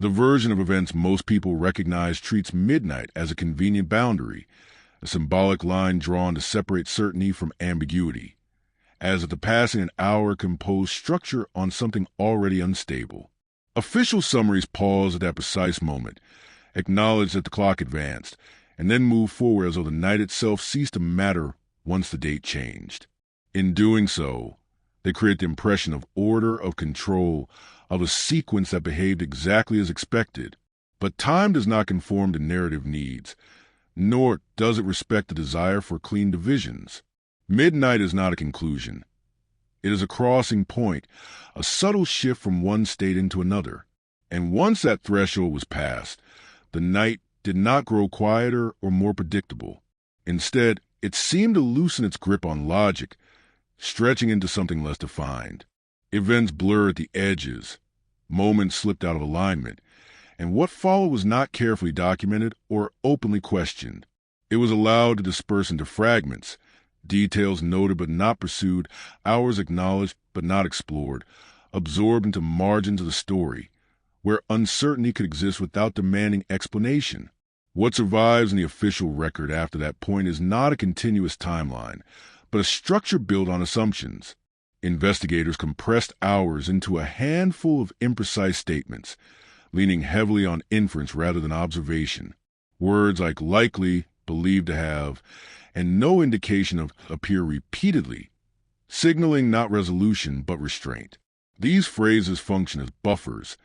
The version of events most people recognize treats midnight as a convenient boundary, a symbolic line drawn to separate certainty from ambiguity, as if the passing an hour composed structure on something already unstable. Official summaries pause at that precise moment, acknowledge that the clock advanced, and then move forward as though the night itself ceased to matter once the date changed. In doing so, they create the impression of order, of control, of a sequence that behaved exactly as expected. But time does not conform to narrative needs, nor does it respect the desire for clean divisions. Midnight is not a conclusion. It is a crossing point, a subtle shift from one state into another. And once that threshold was passed, the night did not grow quieter or more predictable. Instead, it seemed to loosen its grip on logic, stretching into something less defined. Events blurred at the edges, moments slipped out of alignment, and what followed was not carefully documented or openly questioned. It was allowed to disperse into fragments, details noted but not pursued, hours acknowledged but not explored, absorbed into margins of the story, where uncertainty could exist without demanding explanation. What survives in the official record after that point is not a continuous timeline, but a structure built on assumptions. Investigators compressed hours into a handful of imprecise statements, leaning heavily on inference rather than observation. Words like likely, believed to have, and no indication of appear repeatedly, signaling not resolution but restraint. These phrases function as buffers,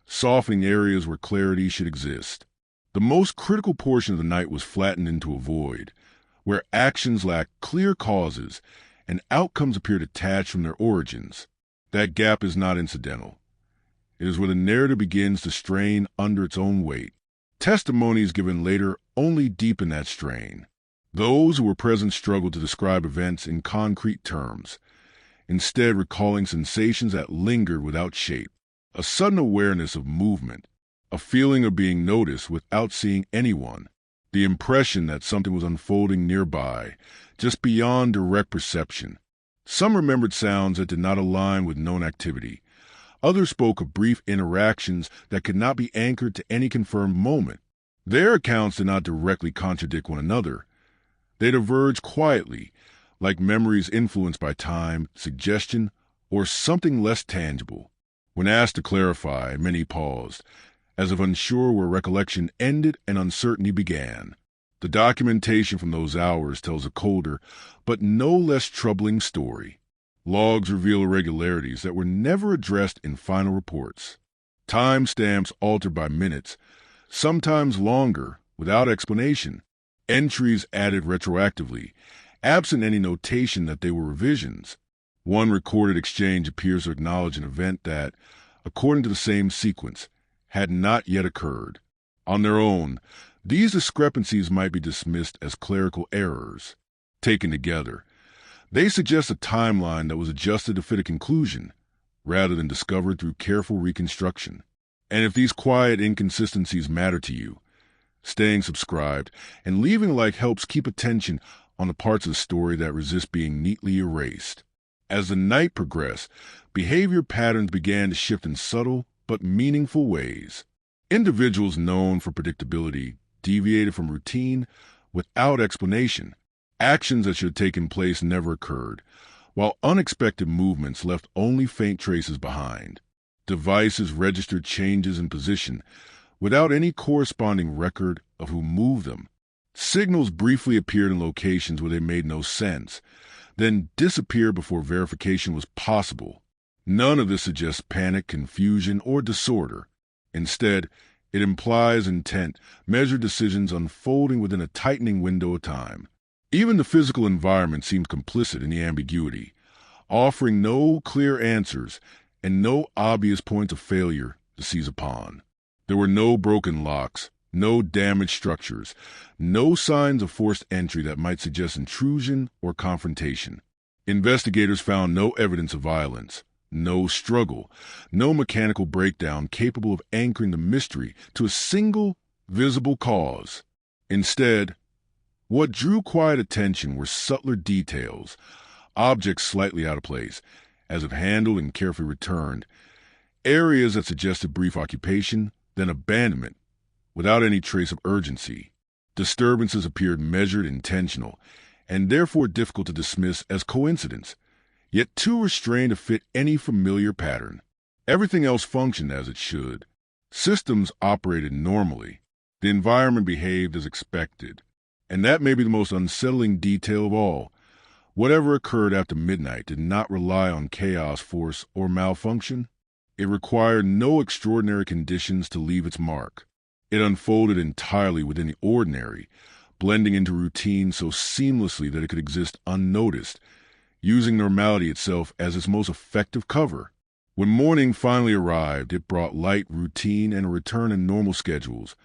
softening areas where clarity should exist. The most critical portion of the night was flattened into a void, where actions lack clear causes and outcomes appear detached from their origins. That gap is not incidental. It is where the narrative begins to strain under its own weight. Testimonies given later only deepen that strain. Those who were present struggled to describe events in concrete terms, instead recalling sensations that lingered without shape. A sudden awareness of movement, a feeling of being noticed without seeing anyone, the impression that something was unfolding nearby, just beyond direct perception. Some remembered sounds that did not align with known activity. Others spoke of brief interactions that could not be anchored to any confirmed moment. Their accounts did not directly contradict one another. They diverged quietly, like memories influenced by time, suggestion, or something less tangible. When asked to clarify, many paused, as if unsure where recollection ended and uncertainty began. The documentation from those hours tells a colder, but no less troubling story. Logs reveal irregularities that were never addressed in final reports. Timestamps altered by minutes, sometimes longer, without explanation. Entries added retroactively, absent any notation that they were revisions. One recorded exchange appears to acknowledge an event that, according to the same sequence, had not yet occurred. On their own, these discrepancies might be dismissed as clerical errors. Taken together, they suggest a timeline that was adjusted to fit a conclusion, rather than discovered through careful reconstruction. And if these quiet inconsistencies matter to you, staying subscribed and leaving a like helps keep attention on the parts of the story that resist being neatly erased. As the night progressed, behavior patterns began to shift in subtle but meaningful ways. Individuals known for predictability deviated from routine without explanation. Actions that should have taken place never occurred, while unexpected movements left only faint traces behind. Devices registered changes in position without any corresponding record of who moved them. Signals briefly appeared in locations where they made no sense, then disappeared before verification was possible. None of this suggests panic, confusion, or disorder. Instead, it implies intent, measured decisions unfolding within a tightening window of time. Even the physical environment seemed complicit in the ambiguity, offering no clear answers and no obvious points of failure to seize upon. There were no broken locks, no damaged structures, no signs of forced entry that might suggest intrusion or confrontation. Investigators found no evidence of violence, no struggle, no mechanical breakdown capable of anchoring the mystery to a single, visible cause. Instead, what drew quiet attention were subtler details, objects slightly out of place, as if handled and carefully returned, areas that suggested brief occupation, then abandonment, without any trace of urgency. Disturbances appeared measured, intentional, and therefore difficult to dismiss as coincidence, yet too restrained to fit any familiar pattern. Everything else functioned as it should. Systems operated normally. The environment behaved as expected. And that may be the most unsettling detail of all. Whatever occurred after midnight did not rely on chaos, force, or malfunction. It required no extraordinary conditions to leave its mark. It unfolded entirely within the ordinary, blending into routine so seamlessly that it could exist unnoticed, using normality itself as its most effective cover. When morning finally arrived, it brought light, routine, and a return in normal schedules,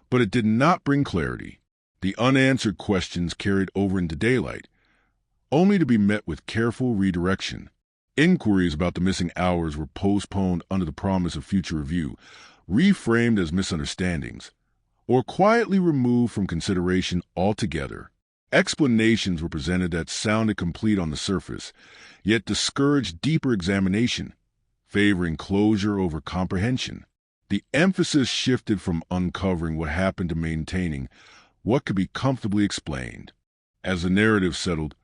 but it did not bring clarity. The unanswered questions carried over into daylight, only to be met with careful redirection. Inquiries about the missing hours were postponed under the promise of future review, reframed as misunderstandings, or quietly removed from consideration altogether. Explanations were presented that sounded complete on the surface, yet discouraged deeper examination, favoring closure over comprehension. The emphasis shifted from uncovering what happened to maintaining what could be comfortably explained. As the narrative settled,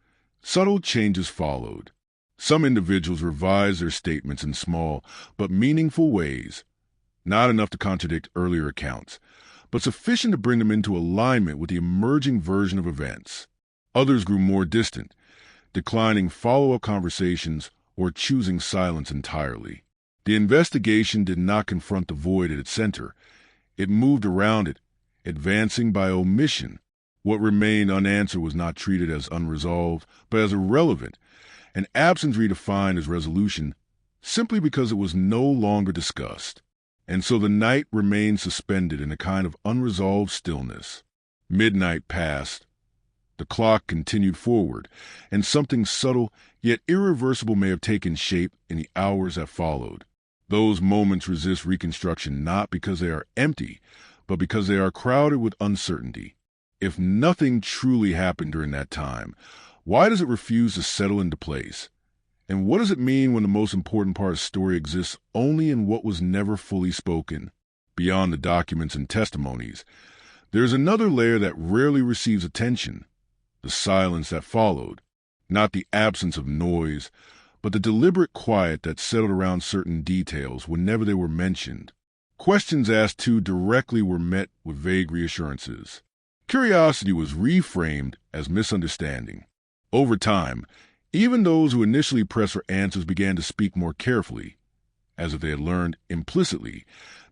subtle changes followed. Some individuals revised their statements in small but meaningful ways, not enough to contradict earlier accounts, but sufficient to bring them into alignment with the emerging version of events. Others grew more distant, declining follow-up conversations or choosing silence entirely. The investigation did not confront the void at its center. It moved around it, advancing by omission. What remained unanswered was not treated as unresolved, but as irrelevant, an absence redefined as resolution simply because it was no longer discussed. And so the night remained suspended in a kind of unresolved stillness. Midnight passed. The clock continued forward, and something subtle yet irreversible may have taken shape in the hours that followed. Those moments resist reconstruction not because they are empty, but because they are crowded with uncertainty. If nothing truly happened during that time, why does it refuse to settle into place? And what does it mean when the most important part of the story exists only in what was never fully spoken? Beyond the documents and testimonies, there is another layer that rarely receives attention: the silence that followed. Not the absence of noise, but the deliberate quiet that settled around certain details whenever they were mentioned. Questions asked too directly were met with vague reassurances. Curiosity was reframed as misunderstanding. Over time, even those who initially pressed for answers began to speak more carefully, as if they had learned implicitly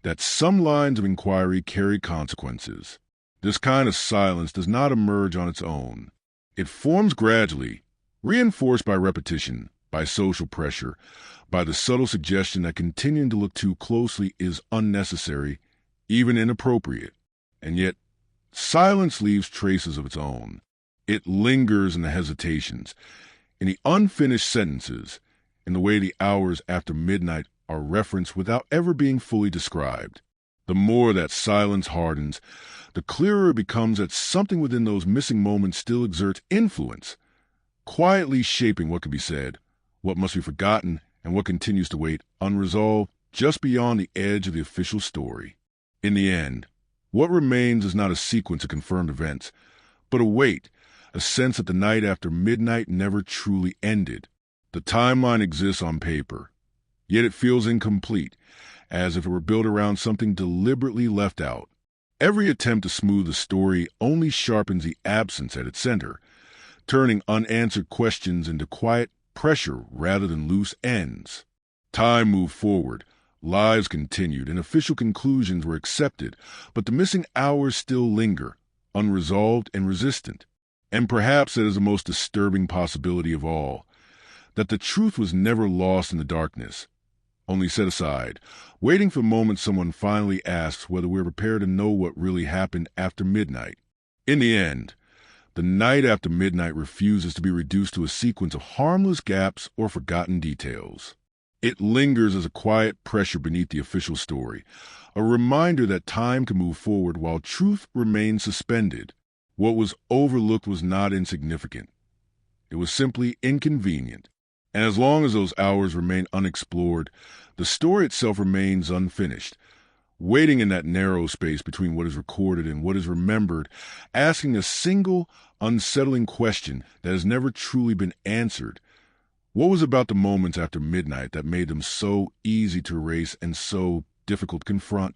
that some lines of inquiry carry consequences. This kind of silence does not emerge on its own. It forms gradually, reinforced by repetition, by social pressure, by the subtle suggestion that continuing to look too closely is unnecessary, even inappropriate. And yet, silence leaves traces of its own. It lingers in the hesitations, in the unfinished sentences, in the way the hours after midnight are referenced without ever being fully described. The more that silence hardens, the clearer it becomes that something within those missing moments still exerts influence, quietly shaping what can be said, what must be forgotten, and what continues to wait unresolved just beyond the edge of the official story. In the end, what remains is not a sequence of confirmed events, but a weight, a sense that the night after midnight never truly ended. The timeline exists on paper, yet it feels incomplete, as if it were built around something deliberately left out. Every attempt to smooth the story only sharpens the absence at its center, turning unanswered questions into quiet pressure rather than loose ends. Time moved forward, lives continued, and official conclusions were accepted, but the missing hours still linger, unresolved and resistant. And perhaps that is the most disturbing possibility of all, that the truth was never lost in the darkness, only set aside, waiting for the moment someone finally asks whether we're prepared to know what really happened after midnight. In the end, the night after midnight refuses to be reduced to a sequence of harmless gaps or forgotten details. It lingers as a quiet pressure beneath the official story, a reminder that time can move forward while truth remains suspended. What was overlooked was not insignificant. It was simply inconvenient. And as long as those hours remain unexplored, the story itself remains unfinished, waiting in that narrow space between what is recorded and what is remembered, asking a single unsettling question that has never truly been answered. What was about the moments after midnight that made them so easy to erase and so difficult to confront?